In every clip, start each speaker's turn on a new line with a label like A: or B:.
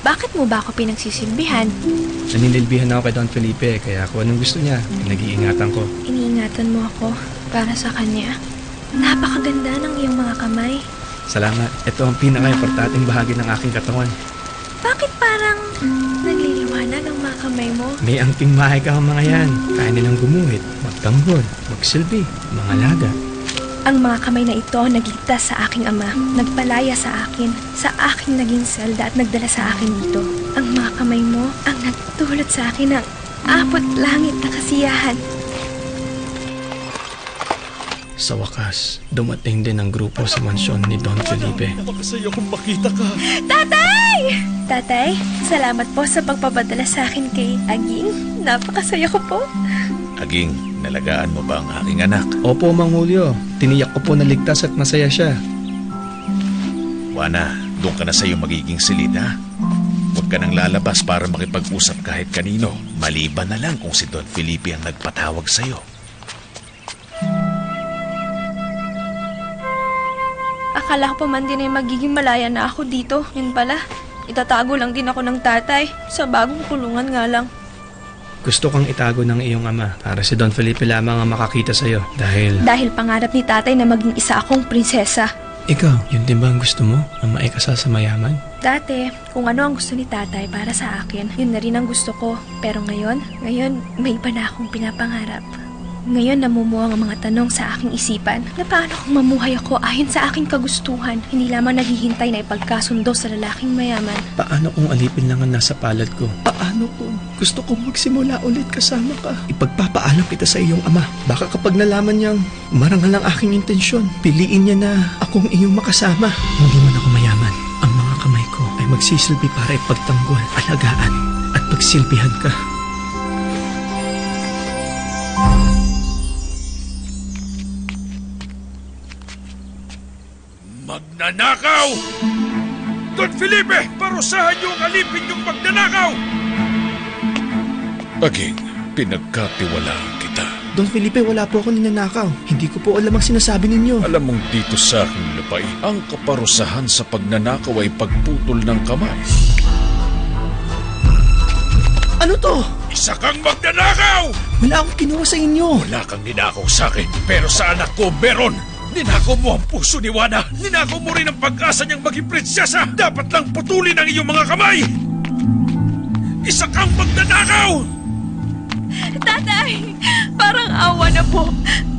A: Bakit mo ba ako pinagsisilbihan?
B: Naninilbihan ako kay Don Felipe, kaya kung anong gusto niya, pinag-iingatan ko.
A: Iniingatan mo ako para sa kanya. Napakaganda ng iyong mga kamay.
B: Salamat. Ito ang pinaka-importanteng bahagi ng aking katawan.
A: Bakit parang nagliliwanag ang mga kamay mo?
B: May angking mahika ang mga yan. Kaya nilang gumuhit, magtanggol, magsilbi, mga laga.
A: Ang mga kamay na ito nagligtas sa aking ama, nagpalaya sa akin, sa aking naging selda at nagdala sa akin dito. Ang mga kamay mo ang nagdulot sa akin ng apat langit na kasiyahan.
B: Sa wakas, dumating din ang grupo sa mansyon ni Don Felipe.
C: Napakasaya kong makita ka.
A: Tatay! Tatay, salamat po sa pagpapadala sa akin kay Aging. Napakasaya ko po.
C: Aging, nalagaan mo ba ang aking anak?
B: Opo, Mang Julio. Tiniyak ko po na ligtas at masaya siya.
C: Juana, doon ka na sa iyong magiging silid, ha? Huwag ka nang lalabas para makipag-usap kahit kanino. Maliban na lang kung si Don Felipe ang nagpatawag sa iyo.
A: Akala ko pa man din ay magiging malaya na ako dito. Yun pala, itatago lang din ako ng tatay. Sa bagong kulungan nga lang.
B: Gusto kang itago ng iyong ama para si Don Felipe lamang ang makakita sa iyo dahil
A: Pangarap ni tatay na maging isa akong prinsesa.
B: Ikaw, yun din ba ang gusto mo? Ang maikasal sa mayaman?
A: Dati, kung ano ang gusto ni tatay para sa akin, yun na rin ang gusto ko. Pero ngayon may iba na akong pinapangarap. Ngayon namumuo ang mga tanong sa aking isipan na paano kung mamuhay ako ayon sa aking kagustuhan, hindi lamang naghihintay na ipagkasundo sa lalaking mayaman.
B: Paano kung alipin lang ang nasa palad ko? Paano kung gusto kong magsimula ulit kasama ka? Ipagpapaalam kita sa iyong ama. Baka kapag nalaman niyang marangal ang aking intensyon, piliin niya na akong iyong makasama. Hindi man ako mayaman. Ang mga kamay ko ay magsisilbi para ipagtanggol, alagaan at pagsilbihan ka.
C: Magnanakaw! Don Felipe, parusahan niyo ang alipin niyong magnanakaw! Aging, pinagkatiwalaan kita.
B: Don Felipe, wala po ako ninanakaw. Hindi ko po alam ang sinasabi ninyo.
C: Alam mong dito sa aking lupain, ang kaparusahan sa pagnanakaw ay pagputol ng kamay.
B: Ano to?
C: Isa kang magnanakaw!
B: Wala akong kinuha sa inyo.
C: Wala kang ninakaw sa akin, pero sa anak ko meron! Ninakaw mo ang puso ni Juana! Ninakaw mo rin ang pag-asa niyang maging prinsesa! Dapat lang putulin ang iyong mga kamay! Isa kang magnanakaw!
A: Tatay, parang awa na po.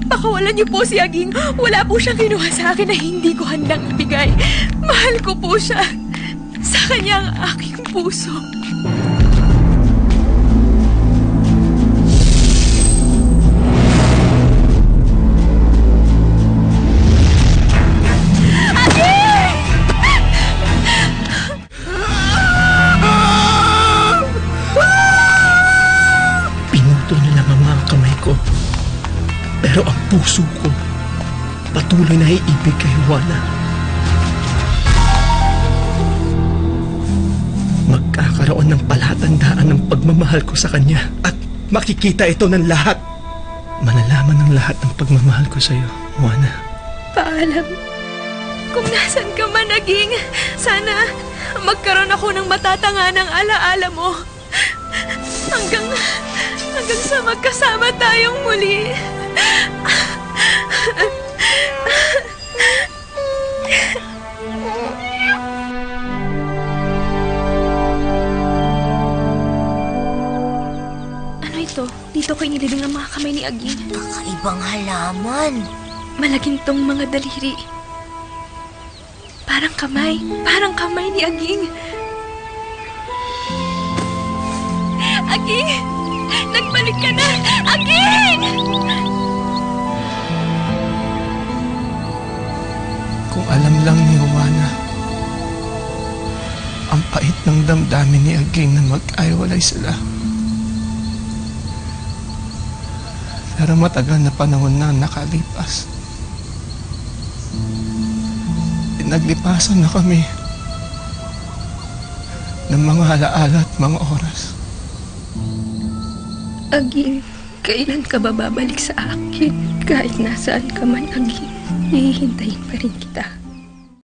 A: Pakawalan niyo po si Aging. Wala po siyang kinuha sa akin na hindi ko handang ibigay. Mahal ko po siya. Sa kanya ang aking puso.
B: Pero ang puso ko patuloy na iibig kay Juana. Magkakaroon ng palatandaan ng pagmamahal ko sa kanya at makikita ito ng lahat. Malalaman ng lahat ng pagmamahal ko sa iyo, Juana.
A: Paalam. Kung nasan ka man, Aging, sana magkaroon ako ng matatanganang alaala mo. Hanggang sa magkasama tayong muli. Ano ito? Dito ko inilibing ang mga kamay ni Aging.
D: Kakaibang halaman.
A: Malagintong mga daliri. Parang kamay ni Aging. Aging! Nagbalik ka na! Aging!
B: Kung alam lang ni Juana, ang pait ng damdamin ni Aging na mag-aiwalay sila. Pero matagal na panahon na nakalipas. Naglipasan na kami ng mga alaala at mga oras.
A: Aging, kailan ka ba babalik sa akin? Kahit nasaan ka man, Aging, hihintayin pa rin kita.